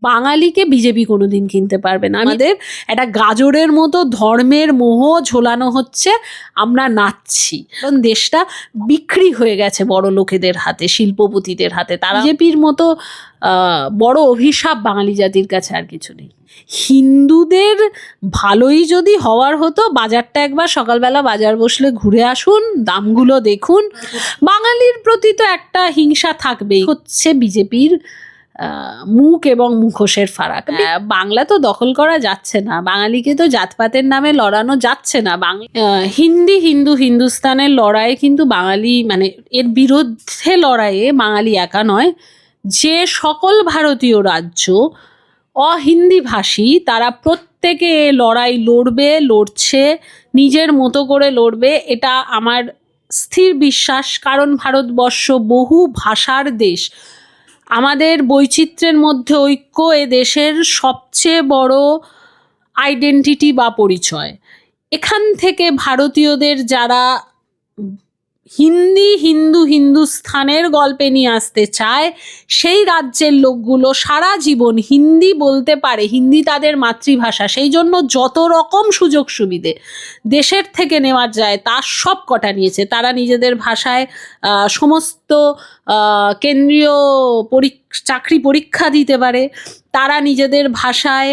বাঙালিকে বিজেপি কোনোদিন কিনতে পারবে না। আমাদের একটা গাজরের মতো ধর্মের মোহ ঝোলানো হচ্ছে, আমরা নাচছি, কারণ দেশটা বিক্রি হয়ে গেছে বড় লোকেদের হাতে, শিল্পপতিদের হাতে। তারা বিজেপির মতো বড় অভিশাপ বাঙালি জাতির কাছে আর কিছু নেই। হিন্দুদের ভালোই যদি হওয়ার হতো, বাজারটা একবার সকালবেলা বাজার বসলে ঘুরে আসুন, দামগুলো দেখুন। বাঙালির প্রতি তো একটা হিংসা থাকবেই, হচ্ছে বিজেপির মুখ এবং মুখোশের ফারাক। বাংলা তো দখল করা যাচ্ছে না, বাঙালিকে তো জাতপাতের নামে লড়ানো যাচ্ছে না। হিন্দি হিন্দুস্তানের লড়াইয়ে কিন্তু বাঙালি, মানে এর বিরুদ্ধে লড়াইয়ে বাঙালি একা নয়। যে সকল ভারতীয় রাজ্য অহিন্দি ভাষী, তারা প্রত্যেকে লড়াই লড়ছে, নিজের মতো করে লড়বে, এটা আমার স্থির বিশ্বাস। কারণ ভারতবর্ষ বহু ভাষার দেশ, আমাদের বৈচিত্র্যের মধ্যে ঐক্য এ দেশের সবচেয়ে বড় আইডেন্টিটি বা পরিচয়। এখান থেকে ভারতীয়দের যারা হিন্দুস্থানের গল্পে নিয়ে আসতে চায়, সেই রাজ্যের লোকগুলো সারা জীবন হিন্দি বলতে পারে, হিন্দি তাদের মাতৃভাষা, সেই জন্য যত রকম সুযোগ সুবিধে দেশের থেকে নেওয়ার যায় তার সব কটা নিয়েছে। তারা নিজেদের ভাষায় সমস্ত কেন্দ্রীয় চাকরি পরীক্ষা দিতে পারে, তারা নিজেদের ভাষায়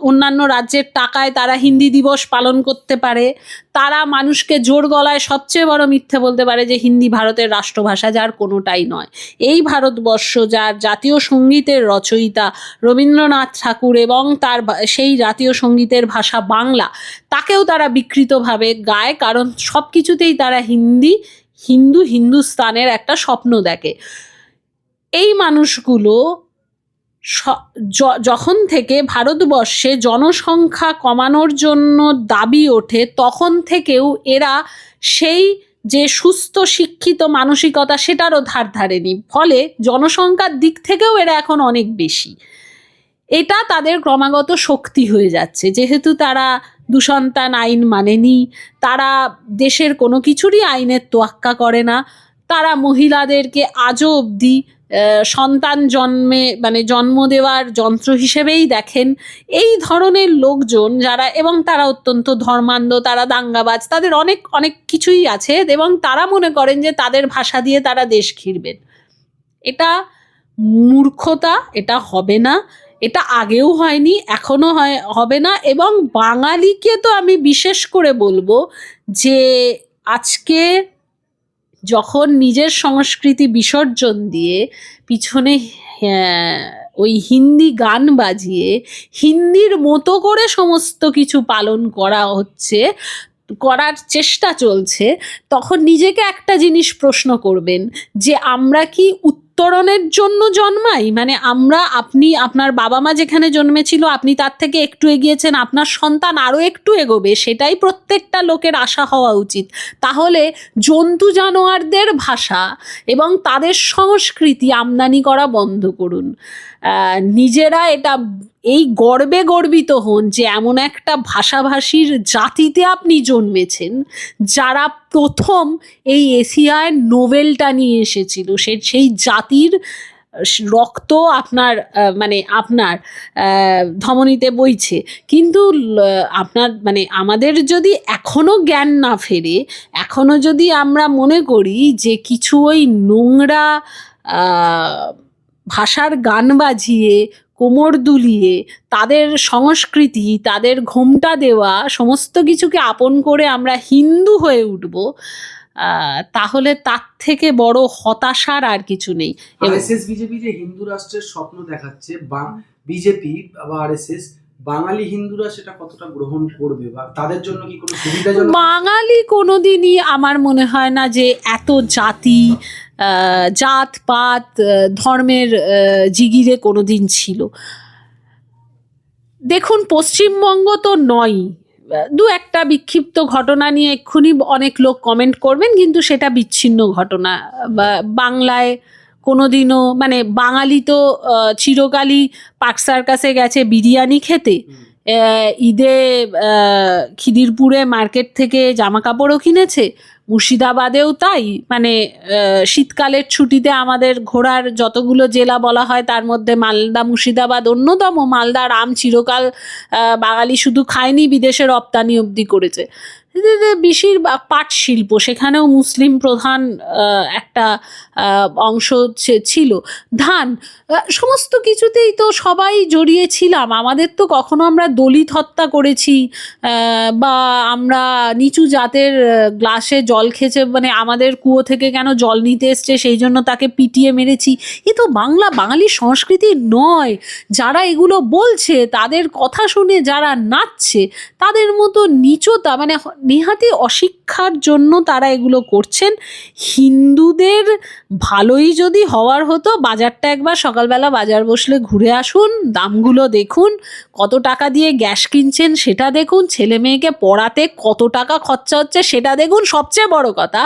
অন্যান্য রাজ্যের টাকায় তারা হিন্দি দিবস পালন করতে পারে, তারা মানুষকে জোর গলায় সবচেয়ে বড় মিথ্যে বলতে পারে যে হিন্দি ভারতের রাষ্ট্রভাষা, যার কোনোটাই নয়। এই ভারতবর্ষ, যার জাতীয় সঙ্গীতের রচয়িতা রবীন্দ্রনাথ ঠাকুর এবং তার সেই জাতীয় সঙ্গীতের ভাষা বাংলা, তাকেও তারা বিকৃতভাবে গায়, কারণ সব কিছুতেই তারা হিন্দুস্তানের একটা স্বপ্ন দেখে। এই মানুষগুলো যখন থেকে ভারতবর্ষে জনসংখ্যা কমানোর জন্য দাবি ওঠে, তখন থেকেও এরা সেই যে সুস্থ শিক্ষিত মানসিকতা সেটারও ধার ধারেনি। ফলে জনসংখ্যার দিক থেকেও এরা এখন অনেক বেশি। এটা তাদের ক্রমাগত শক্তি হয়ে যাচ্ছে, যেহেতু তারা দুসন্তান আইন মানেনি, তারা দেশের কোনো কিছুরই আইনের তোয়াক্কা করে না, তারা মহিলাদেরকে আজও অবধি সন্তান জন্ম দেওয়ার যন্ত্র হিসেবেই দেখেন। এই ধরনের লোকজন যারা, এবং তারা অত্যন্ত ধর্মান্ধ, তারা দাঙ্গাবাজ, তাদের অনেক অনেক কিছুই আছে, এবং তারা মনে করেন যে তাদের ভাষা দিয়ে তারা দেশ ঘিরবেন। এটা মূর্খতা, এটা হবে না, এটা আগেও হয়নি, এখনো হবে না। এবং বাঙালিকে তো আমি বিশেষ করে বলবো যে আজকে যখন নিজের সংস্কৃতি বিসর্জন দিয়ে পিছনে ওই হিন্দি গান বাজিয়ে হিন্দির মতো করে সমস্ত কিছু পালন করার চেষ্টা চলছে, তখন নিজেকে একটা জিনিস প্রশ্ন করবেন যে আমরা কি উত্তরণের জন্য জন্মাই? মানে আপনি আপনার বাবা মা যেখানে জন্মেছিল, আপনি তার থেকে একটু এগিয়েছেন, আপনার সন্তান আরও একটু এগোবে, সেটাই প্রত্যেকটা লোকের আশা হওয়া উচিত। তাহলে জন্তু জানোয়ারদের ভাষা এবং তাদের সংস্কৃতি আমদানি করা বন্ধ করুন। নিজেরা এই গর্বে গর্বিত হন যে এমন একটা ভাষাভাষীর জাতিতে আপনি জন্মেছেন, যারা প্রথম এই এশিয়ায় নোবেলটা নিয়ে এসেছিল। সেই জাতির রক্ত আপনার ধমনীতে বইছে। কিন্তু আমাদের যদি এখনো জ্ঞান না ফেরে, এখনো যদি আমরা মনে করি যে কিছু ওই নোংরা ভাষার গান বাজিয়ে, কোমর দুলিয়ে, তাদের সংস্কৃতি, তাদের ঘোমটা দেওয়া সমস্ত কিছুকে আপন করে আমরা হিন্দু হয়ে উঠব, তাহলে তার থেকে বড় হতাশার আর কিছু নেই। আরএসএস বিজেপি যে হিন্দু রাষ্ট্রের স্বপ্ন দেখাচ্ছে, বা বিজেপি বা আরএসএস, বাঙালি হিন্দুরা সেটা কতটা গ্রহণ করবে, বা তাদের জন্য কি কোনো সুবিধাজনক? বাঙালি কোনোদিনই, আমার মনে হয় না যে এত জাতপাত ধর্মের জিগিরে কোনোদিন ছিল। দেখুন, পশ্চিমবঙ্গ তো নয়, দু একটা বিক্ষিপ্ত ঘটনা নিয়ে এক্ষুনি অনেক লোক কমেন্ট করবেন, কিন্তু সেটা বিচ্ছিন্ন ঘটনা। বাংলায় কোনোদিনও, বাঙালি তো চিরকালই পার্ক সার্কাসে গেছে বিরিয়ানি খেতে, ঈদে খিদিরপুরে মার্কেট থেকে জামা কাপড়ও কিনেছে, মুর্শিদাবাদেও তাই, মানে শীতকালের ছুটিতে আমাদের ঘোরার যতগুলো জেলা বলা হয় তার মধ্যে মালদা মুর্শিদাবাদ অন্যতম। মালদার আম চিরকাল বাঙালি শুধু খায়নি, বিদেশে রপ্তানি অবধি করেছে। বেশিরভাগ পাট শিল্প, সেখানেও মুসলিম প্রধান একটা অংশ ছিল। ধান, সমস্ত কিছুতেই তো সবাই জড়িয়ে ছিলাম। আমাদের তো কখনো আমরা দলিত হত্যা করেছি বা আমরা নিচু জাতের গ্লাসে জল খেয়েছে, মানে আমাদের কুয়ো থেকে কেন জল নিতে এসছে সেই জন্য তাকে পিটিয়ে মেরেছি। এ তো বাঙালির সংস্কৃতি নয়। যারা এগুলো বলছে তাদের কথা শুনে যারা নাচছে তাদের মতো নিচতা, মানে নেহাতি অশিক্ষার জন্য তারা এগুলো করছেন। হিন্দুদের ভালোই যদি হওয়ার হতো, বাজারটা একবার সকালবেলা বাজার বসলে ঘুরে আসুন, দামগুলো দেখুন, কত টাকা দিয়ে গ্যাস কিনছেন সেটা দেখুন, ছেলে মেয়েকে পড়াতে কত টাকা খরচা হচ্ছে সেটা দেখুন। সবচেয়ে বড় কথা,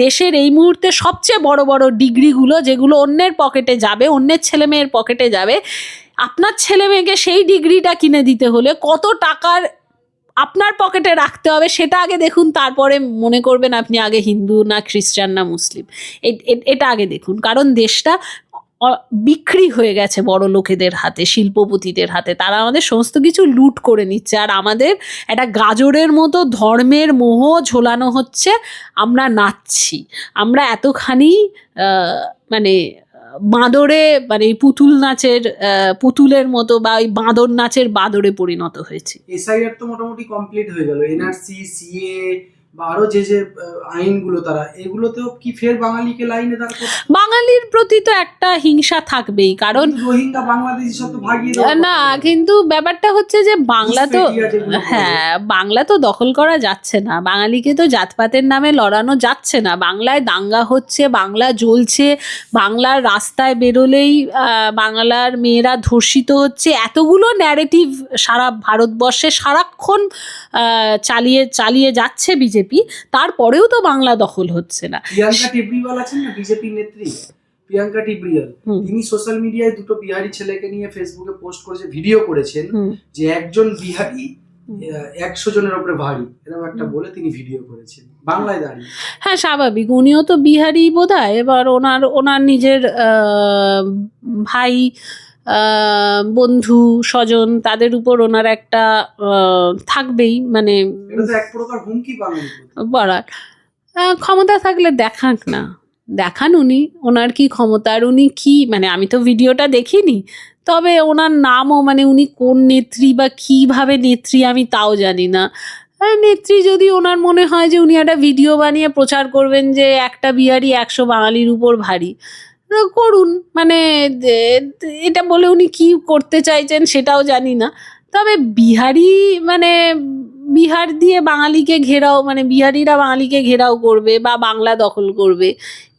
দেশের এই মুহূর্তে সবচেয়ে বড় বড় ডিগ্রিগুলো যেগুলো অন্যের পকেটে যাবে, অন্যের ছেলে মেয়ের পকেটে যাবে, আপনার ছেলে মেয়েকে সেই ডিগ্রিটা কিনে দিতে হলে কত টাকার আপনার পকেটে রাখতে হবে সেটা আগে দেখুন, তারপরে মনে করবেন আপনি আগে হিন্দু না খ্রিস্টান না মুসলিম। এটা আগে দেখুন, কারণ দেশটা বিক্রি হয়ে গেছে বড় লোকেদের হাতে, শিল্পপতিদের হাতে। তারা আমাদের সমস্ত কিছু লুট করে নিচ্ছে, আর আমাদের একটা গাজরের মতো ধর্মের মোহ ঝোলানো হচ্ছে। আমরা নাচছি, আমরা এতখানি মানে বাঁদরে, মানে পুতুল নাচের পুতুলের মতো বা ওই বাঁদর নাচের বাঁদরে পরিণত হয়েছে। এসআইআর তো মোটামুটি কমপ্লিট হয়ে গেল, এনআরসি, সিএ বা আরো যে যে আইনগুলো, তারা এগুলোতেও কি ফের বাঙালিকে লাইনে দাঁড় করছে? বাঙালির প্রতি তো একটা হিংসা থাকবেই, কারণ রোহিঙ্গা বাংলাদেশি সব তো ভাগিয়ে দেওয়া না, কিন্তু ব্যাপারটা হচ্ছে যে বাংলা তো, হ্যাঁ, বাংলা তো দখল করা যাচ্ছে না, বাঙালিকে তো জাতপাতের নামে লড়ানো যাচ্ছে না। বাংলায় দাঙ্গা হচ্ছে, বাংলা জ্বলছে, বাংলার রাস্তায় বেরোলেই বাংলার মেয়েরা ধর্ষিত হচ্ছে। এতগুলো ন্যারেটিভ সারা ভারতবর্ষে সারাক্ষণ চালিয়ে যাচ্ছে বিজেপি, তারপরেও তো বাংলা দখল হচ্ছে না। প্রিয়াঙ্কা টিবরিওয়াল আছেন না, বিজেপি নেত্রী প্রিয়াঙ্কা টিবরিওয়াল, তিনি সোশ্যাল মিডিয়ায় দুটো বিহারি ছেলেকে নিয়ে ফেসবুকে পোস্ট করেছে, ভিডিও করেছেন যে একজন বিহারি 100 জনের উপরে ভারী, এরকম একটা বলে তিনি ভিডিও করেছেন বাংলায় দাঁড়িয়ে। হ্যাঁ, স্বাভাবিক, উনিও তো বিহারি বোধহয়। এবার ওনার নিজের ভাই, বন্ধু স্বজন, তাদের উপর ওনার একটা থাকবেই, মানে এটা তো এক প্রকার হুমকি বাড়ার। ক্ষমতা থাকলে দেখান উনি, ওনার কি ক্ষমতা, আর উনি কি, মানে আমি তো ভিডিওটা দেখিনি, তবে ওনার নামও, মানে উনি কোন নেত্রী বা কিভাবে নেত্রী আমি তাও জানি না। নেত্রী যদি ওনার মনে হয় যে উনি একটা ভিডিও বানিয়ে প্রচার করবেন যে একটা বিহারি 100 বাঙালির উপর ভারী, করুন। মানে এটা বলে উনি কি করতে চাইছেন সেটাও জানি না। তবে বিহারি, মানে বিহার দিয়ে বাঙালিকে ঘেরাও, মানে বিহারিরা বাঙালিকে ঘেরাও করবে বা বাংলা দখল করবে,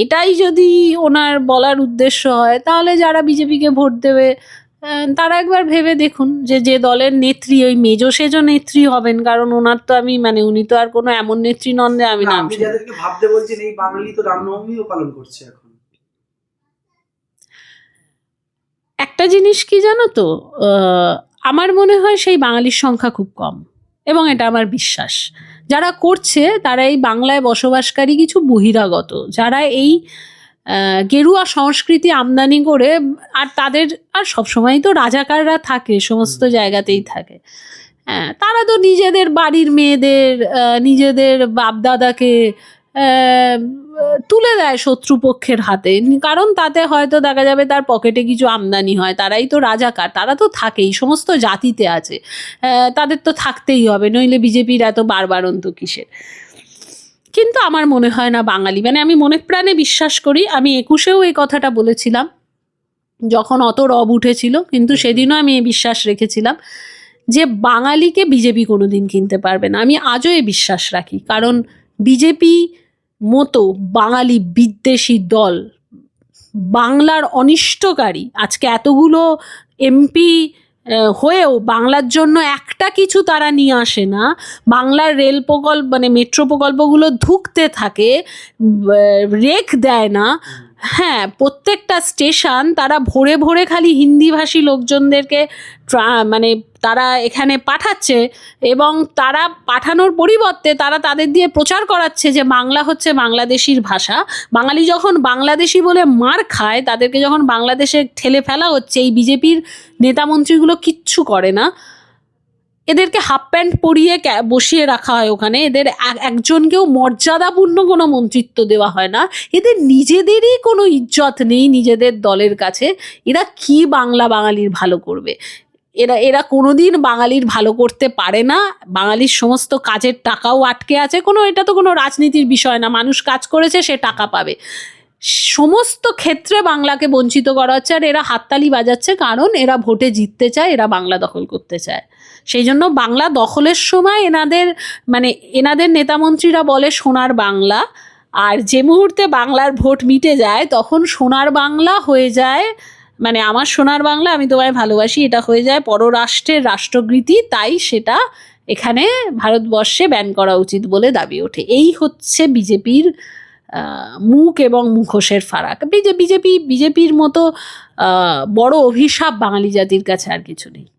এটাই যদি ওনার বলার উদ্দেশ্য হয়, তাহলে যারা বিজেপিকে ভোট দেবে তারা একবার ভেবে দেখুন যে দলের নেত্রী ওই মেজো সেজো নেত্রী হবেন। কারণ ওনার তো আমি, মানে উনি তো আর কোনো এমন নেত্রী নন যে আমি নাম, যাদেরকে ভাবতে বলছেন এই বাঙালি তো রামনবমীও পালন করছে এখন। একটা জিনিস কি জানো তো, আমার মনে হয় সেই বাঙালির সংখ্যা খুব কম, এবং এটা আমার বিশ্বাস। যারা করছে তারা এই বাংলায় বসবাসকারী কিছু বহিরাগত, যারা এই গেরুয়া সংস্কৃতি আমদানি করে, আর তাদের আর সবসময় তো রাজাকাররা থাকে, সমস্ত জায়গাতেই থাকে। হ্যাঁ, তারা তো নিজেদের বাড়ির মেয়েদের, নিজেদের বাপদাদাকে তুলে দেয় শত্রুপক্ষের হাতে, কারণ তাতে হয়তো দেখা যাবে তার পকেটে কিছু আমদানি হয়। তারাই তো রাজাকার, তারা তো থাকেই, সমস্ত জাতিতে আছে, তাদের তো থাকতেই হবে, নইলে বিজেপির এত বারবারন্ত কিসের। কিন্তু আমার মনে হয় না বাঙালি, মানে আমি মনে প্রাণে বিশ্বাস করি, আমি 21-এও এই কথাটা বলেছিলাম যখন অত রব উঠেছিল, কিন্তু সেদিনও আমি এই বিশ্বাস রেখেছিলাম যে বাঙালিকে বিজেপি কোনোদিন কিনতে পারবে না। আমি আজও এই বিশ্বাস রাখি, কারণ বিজেপি মতো বাঙালি বিদ্বেষী দল, বাংলার অনিষ্টকারী, আজকে এতগুলো এমপি হয়েও বাংলার জন্য একটা কিছু তারা নিয়ে আসে না। বাংলার রেল প্রকল্প, মানে মেট্রো প্রকল্পগুলো ধুঁকতে থাকে, রেক দেয় না। হ্যাঁ, প্রত্যেকটা স্টেশন তারা ভোরে ভোরে খালি হিন্দিভাষী লোকজনদেরকে মানে তারা এখানে পাঠাচ্ছে, এবং তারা পাঠানোর পরিবর্তে তারা তাদের দিয়ে প্রচার করাচ্ছে যে বাংলা হচ্ছে বাংলাদেশির ভাষা। বাঙালি যখন বাংলাদেশি বলে মার খায়, তাদেরকে যখন বাংলাদেশে ঠেলে ফেলা হচ্ছে, এই বিজেপির নেতামন্ত্রীগুলো কিচ্ছু করে না। এদেরকে হাফ প্যান্ট পরিয়ে বসিয়ে রাখা হয় ওখানে, এদের একজনকেও মর্যাদাপূর্ণ কোনো মন্ত্রিত্ব দেওয়া হয় না। এদের নিজেদেরই কোনো ইজ্জত নেই নিজেদের দলের কাছে। এরা কি বাঙালির ভালো করবে? এরা কোনোদিন বাঙালির ভালো করতে পারে না। বাঙালির সমস্ত কাজের টাকাও আটকে আছে। এটা তো কোনো রাজনীতির বিষয় না, মানুষ কাজ করেছে, সে টাকা পাবে। সমস্ত ক্ষেত্রে বাংলাকে বঞ্চিত করা হচ্ছে, আর এরা হাততালি বাজাচ্ছে, কারণ এরা ভোটে জিততে চায়, এরা বাংলা দখল করতে চায়। সেই জন্য বাংলা দখলের সময় এনাদের নেতামন্ত্রীরা বলে সোনার বাংলা, আর যে মুহূর্তে বাংলার ভোট মিটে যায় তখন সোনার বাংলা হয়ে যায়, আমার সোনার বাংলা, আমি তোমায় ভালোবাসি, এটা হয়ে যায় পররাষ্ট্রের রাষ্ট্রগীতি। তাই সেটা এখানে ভারতবর্ষে ব্যান করা উচিত বলে দাবি ওঠে। এই হচ্ছে বিজেপির মুখ এবং মুখোশের ফারাক। বিজেপির মতো বড় অভিশাপ বাঙালি জাতির কাছে আর কিছু নেই।